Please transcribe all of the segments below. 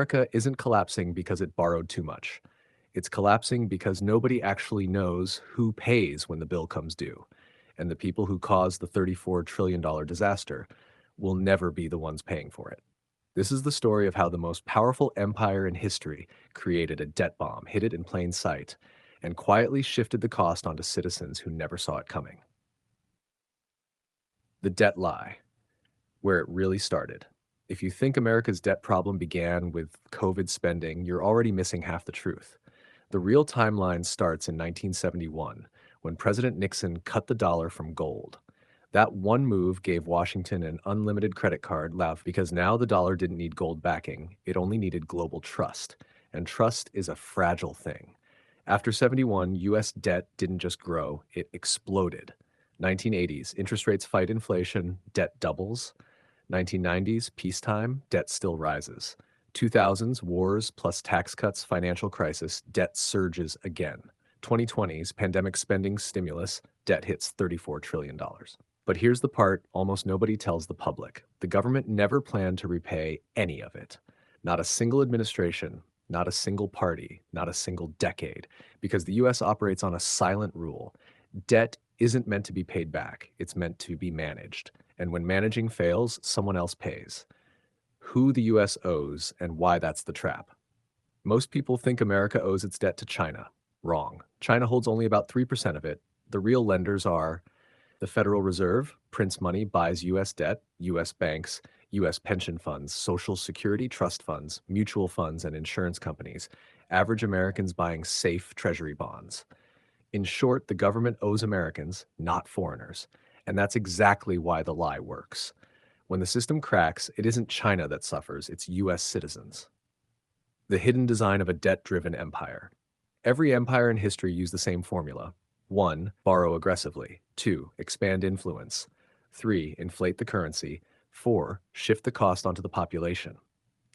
America isn't collapsing because it borrowed too much. It's collapsing because nobody actually knows who pays when the bill comes due. And the people who caused the $34 trillion disaster will never be the ones paying for it. This is the story of how the most powerful empire in history created a debt bomb, hid it in plain sight, and quietly shifted the cost onto citizens who never saw it coming. The debt lie, where it really started. If you think America's debt problem began with COVID spending, you're already missing half the truth. The real timeline starts in 1971, when President Nixon cut the dollar from gold. That one move gave Washington an unlimited credit card left because now the dollar didn't need gold backing, it only needed global trust. And trust is a fragile thing. After 71, US debt didn't just grow, it exploded. 1980s, interest rates fight inflation, debt doubles. 1990s, peacetime, debt still rises. 2000s, wars plus tax cuts, financial crisis, debt surges again. 2020s, pandemic spending stimulus, debt hits $34 trillion. But here's the part almost nobody tells the public. The government never planned to repay any of it. Not a single administration, not a single party, not a single decade, because the US operates on a silent rule. Debt isn't meant to be paid back, it's meant to be managed. And when managing fails, someone else pays. Who the US owes and why that's the trap. Most people think America owes its debt to China. Wrong. China holds only about 3% of it. The real lenders are the Federal Reserve, prints money, buys US debt, US banks, US pension funds, Social Security trust funds, mutual funds, and insurance companies. Average Americans buying safe treasury bonds. In short, the government owes Americans, not foreigners. And that's exactly why the lie works. When the system cracks, it isn't China that suffers, it's US citizens. The hidden design of a debt-driven empire. Every empire in history used the same formula. 1. Borrow aggressively. 2. Expand influence. 3. Inflate the currency. 4. Shift the cost onto the population.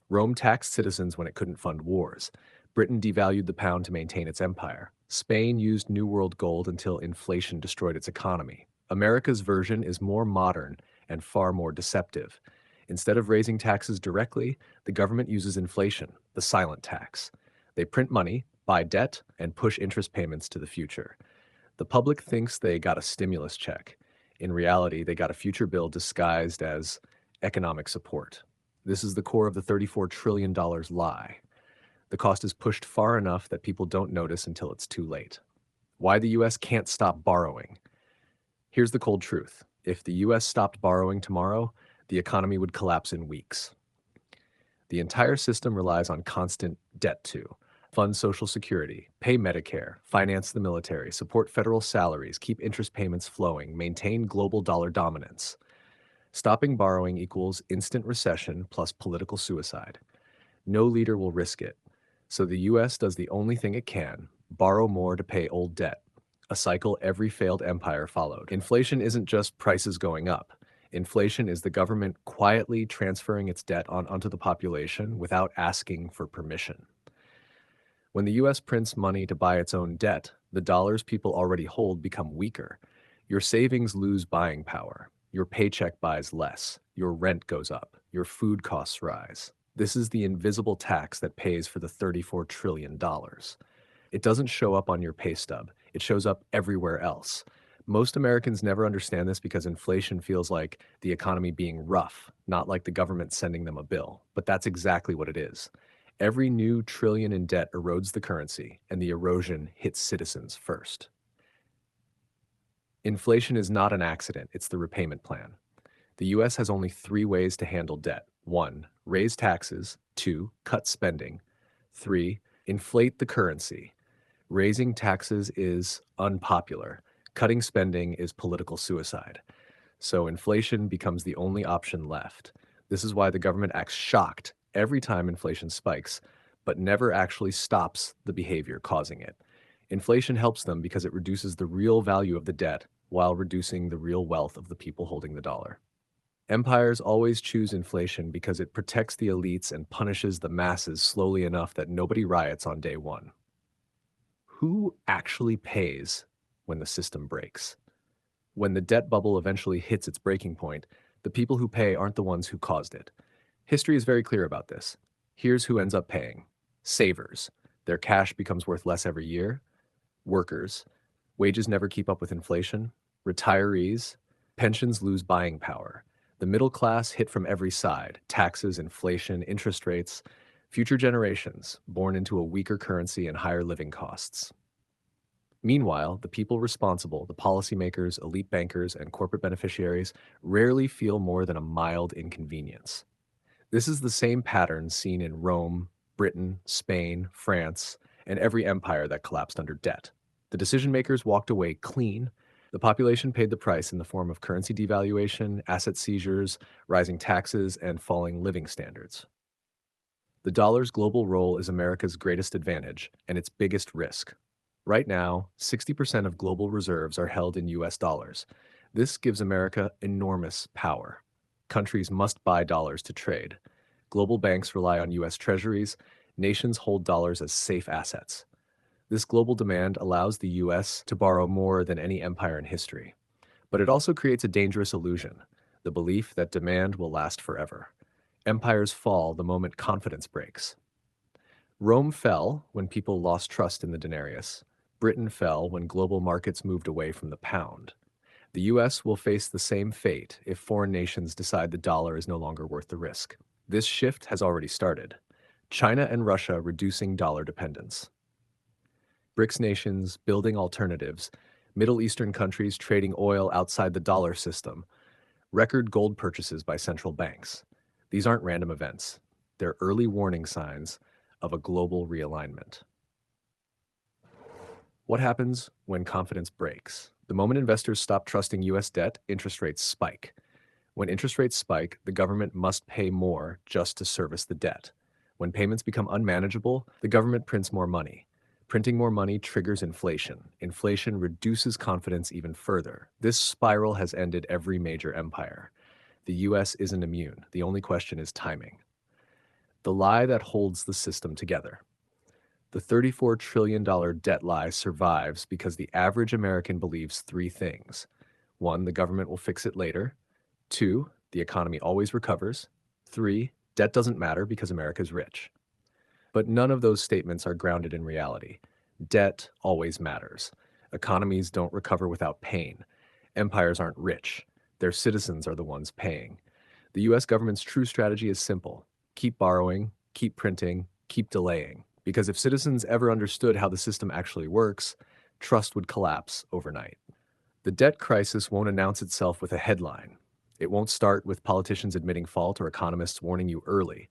Rome taxed citizens when it couldn't fund wars. Britain devalued the pound to maintain its empire. Spain used New World gold until inflation destroyed its economy. America's version is more modern and far more deceptive. Instead of raising taxes directly, the government uses inflation, the silent tax. They print money, buy debt, and push interest payments to the future. The public thinks they got a stimulus check. In reality, they got a future bill disguised as economic support. This is the core of the $34 trillion lie. The cost is pushed far enough that people don't notice until it's too late. Why the US can't stop borrowing. Here's the cold truth. If the US stopped borrowing tomorrow, the economy would collapse in weeks. The entire system relies on constant debt to fund Social Security, pay Medicare, finance the military, support federal salaries, keep interest payments flowing, maintain global dollar dominance. Stopping borrowing equals instant recession plus political suicide. No leader will risk it. So the US does the only thing it can, borrow more to pay old debt. A cycle every failed empire followed. Inflation isn't just prices going up. Inflation is the government quietly transferring its debt onto the population without asking for permission. When the US prints money to buy its own debt, the dollars people already hold become weaker. Your savings lose buying power. Your paycheck buys less. Your rent goes up. Your food costs rise. This is the invisible tax that pays for the $34 trillion. It doesn't show up on your pay stub. It shows up everywhere else. Most Americans never understand this because inflation feels like the economy being rough, not like the government sending them a bill. But that's exactly what it is. Every new trillion in debt erodes the currency, and the erosion hits citizens first. Inflation is not an accident, it's the repayment plan. The US has only 3 ways to handle debt. 1. Raise taxes. 2. Cut spending. 3. Inflate the currency. Raising taxes is unpopular. Cutting spending is political suicide. So inflation becomes the only option left. This is why the government acts shocked every time inflation spikes, but never actually stops the behavior causing it. Inflation helps them because it reduces the real value of the debt while reducing the real wealth of the people holding the dollar. Empires always choose inflation because it protects the elites and punishes the masses slowly enough that nobody riots on day one. Who actually pays when the system breaks? When the debt bubble eventually hits its breaking point, the people who pay aren't the ones who caused it. History is very clear about this. Here's who ends up paying: savers. Their cash becomes worth less every year. Workers. Wages never keep up with inflation. Retirees. Pensions lose buying power. The middle class hit from every side: taxes, inflation, interest rates. Future generations, born into a weaker currency and higher living costs. Meanwhile, the people responsible, the policymakers, elite bankers, and corporate beneficiaries, rarely feel more than a mild inconvenience. This is the same pattern seen in Rome, Britain, Spain, France, and every empire that collapsed under debt. The decision makers walked away clean. The population paid the price in the form of currency devaluation, asset seizures, rising taxes, and falling living standards. The dollar's global role is America's greatest advantage and its biggest risk. Right now, 60% of global reserves are held in US dollars. This gives America enormous power. Countries must buy dollars to trade. Global banks rely on US treasuries. Nations hold dollars as safe assets. This global demand allows the US to borrow more than any empire in history. But it also creates a dangerous illusion: the belief that demand will last forever. Empires fall the moment confidence breaks. Rome fell when people lost trust in the denarius. Britain fell when global markets moved away from the pound. The US will face the same fate if foreign nations decide the dollar is no longer worth the risk. This shift has already started. China and Russia reducing dollar dependence. BRICS nations building alternatives. Middle Eastern countries trading oil outside the dollar system. Record gold purchases by central banks. These aren't random events. They're early warning signs of a global realignment. What happens when confidence breaks? The moment investors stop trusting US debt, interest rates spike. When interest rates spike, the government must pay more just to service the debt. When payments become unmanageable, the government prints more money. Printing more money triggers inflation. Inflation reduces confidence even further. This spiral has ended every major empire. The US isn't immune. The only question is timing. The lie that holds the system together. The $34 trillion debt lie survives because the average American believes three things. One, the government will fix it later. Two, the economy always recovers. Three, debt doesn't matter because America's rich. But none of those statements are grounded in reality. Debt always matters. Economies don't recover without pain. Empires aren't rich. Their citizens are the ones paying. The US government's true strategy is simple: keep borrowing, keep printing, keep delaying. Because if citizens ever understood how the system actually works, trust would collapse overnight. The debt crisis won't announce itself with a headline. It won't start with politicians admitting fault or economists warning you early.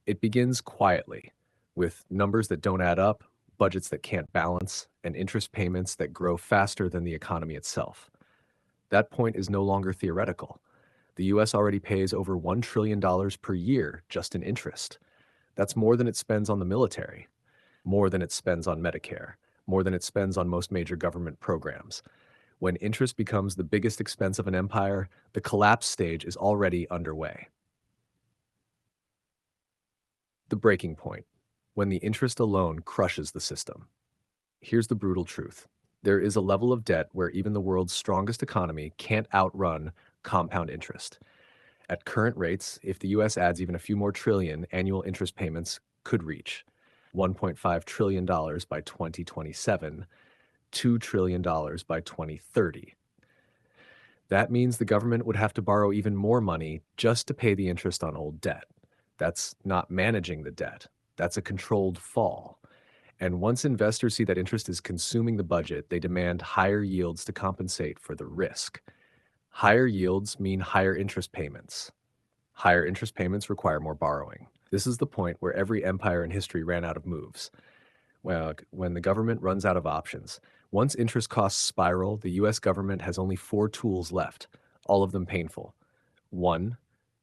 It begins quietly, with numbers that don't add up, budgets that can't balance, and interest payments that grow faster than the economy itself. That point is no longer theoretical. The US already pays over $1 trillion per year just in interest. That's more than it spends on the military, more than it spends on Medicare, more than it spends on most major government programs. When interest becomes the biggest expense of an empire, the collapse stage is already underway. The breaking point: when the interest alone crushes the system. Here's the brutal truth. There is a level of debt where even the world's strongest economy can't outrun compound interest. At current rates, if the US adds even a few more trillion, annual interest payments could reach $1.5 trillion by 2027, $2 trillion by 2030. That means the government would have to borrow even more money just to pay the interest on old debt. That's not managing the debt. That's a controlled fall. And once investors see that interest is consuming the budget, they demand higher yields to compensate for the risk. Higher yields mean higher interest payments. Higher interest payments require more borrowing. This is the point where every empire in history ran out of moves. Well, when the government runs out of options. Once interest costs spiral, the US government has only four tools left, all of them painful. One,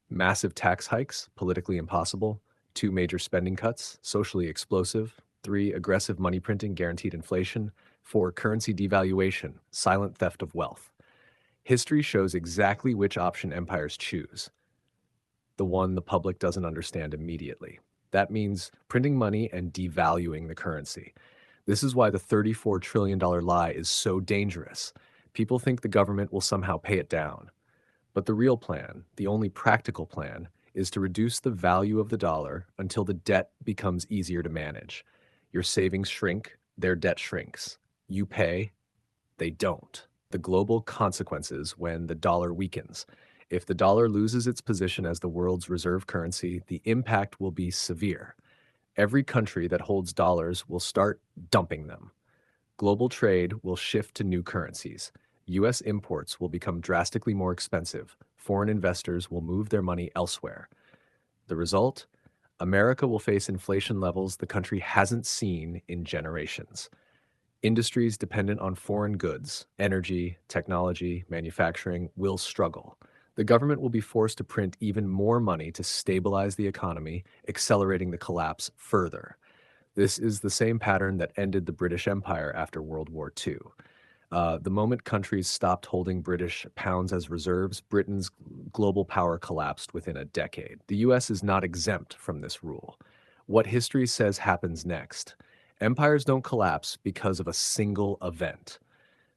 massive tax hikes, politically impossible. Two, major spending cuts, socially explosive. Three, aggressive money printing, guaranteed inflation. Four, currency devaluation, silent theft of wealth. History shows exactly which option empires choose: the one the public doesn't understand immediately. That means printing money and devaluing the currency. This is why the $34 trillion lie is so dangerous. People think the government will somehow pay it down. But the real plan, the only practical plan, is to reduce the value of the dollar until the debt becomes easier to manage. Your savings shrink, their debt shrinks. You pay, they don't. The global consequences when the dollar weakens. If the dollar loses its position as the world's reserve currency, the impact will be severe. Every country that holds dollars will start dumping them. Global trade will shift to new currencies. US imports will become drastically more expensive. Foreign investors will move their money elsewhere. The result? America will face inflation levels the country hasn't seen in generations. Industries dependent on foreign goods, energy, technology, manufacturing, will struggle. The government will be forced to print even more money to stabilize the economy, accelerating the collapse further. This is the same pattern that ended the British Empire after World War II. The moment countries stopped holding British pounds as reserves, Britain's global power collapsed within a decade. The US is not exempt from this rule. What history says happens next. Empires don't collapse because of a single event.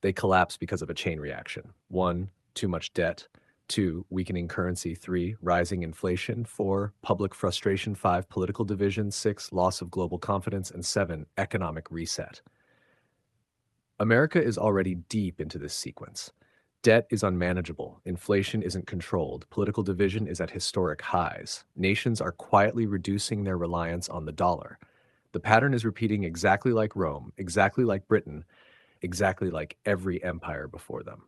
They collapse because of a chain reaction. One, too much debt. Two, weakening currency. Three, rising inflation. Four, public frustration. Five, political division. Six, loss of global confidence. And seven, economic reset. America is already deep into this sequence. Debt is unmanageable, inflation isn't controlled, political division is at historic highs. Nations are quietly reducing their reliance on the dollar. The pattern is repeating exactly like Rome, exactly like Britain, exactly like every empire before them.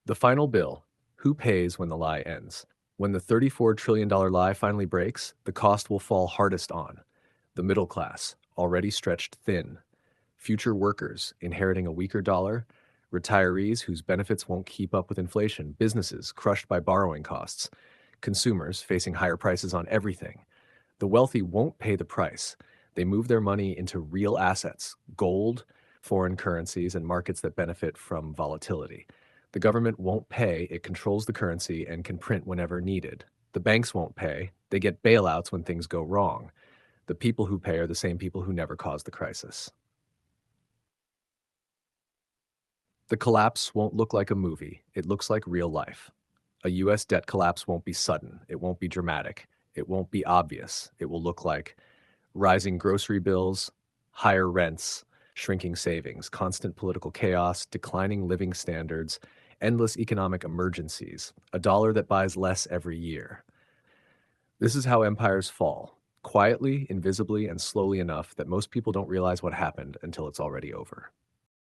The final bill: who pays when the lie ends? When the $34 trillion lie finally breaks, the cost will fall hardest on the middle class, already stretched thin, future workers inheriting a weaker dollar, retirees whose benefits won't keep up with inflation, businesses crushed by borrowing costs, consumers facing higher prices on everything. The wealthy won't pay the price. They move their money into real assets, gold, foreign currencies, and markets that benefit from volatility. The government won't pay. It controls the currency and can print whenever needed. The banks won't pay. They get bailouts when things go wrong. The people who pay are the same people who never caused the crisis. The collapse won't look like a movie. It looks like real life. A US debt collapse won't be sudden. It won't be dramatic. It won't be obvious. It will look like rising grocery bills, higher rents, shrinking savings, constant political chaos, declining living standards, endless economic emergencies, a dollar that buys less every year. This is how empires fall, quietly, invisibly, and slowly enough that most people don't realize what happened until it's already over.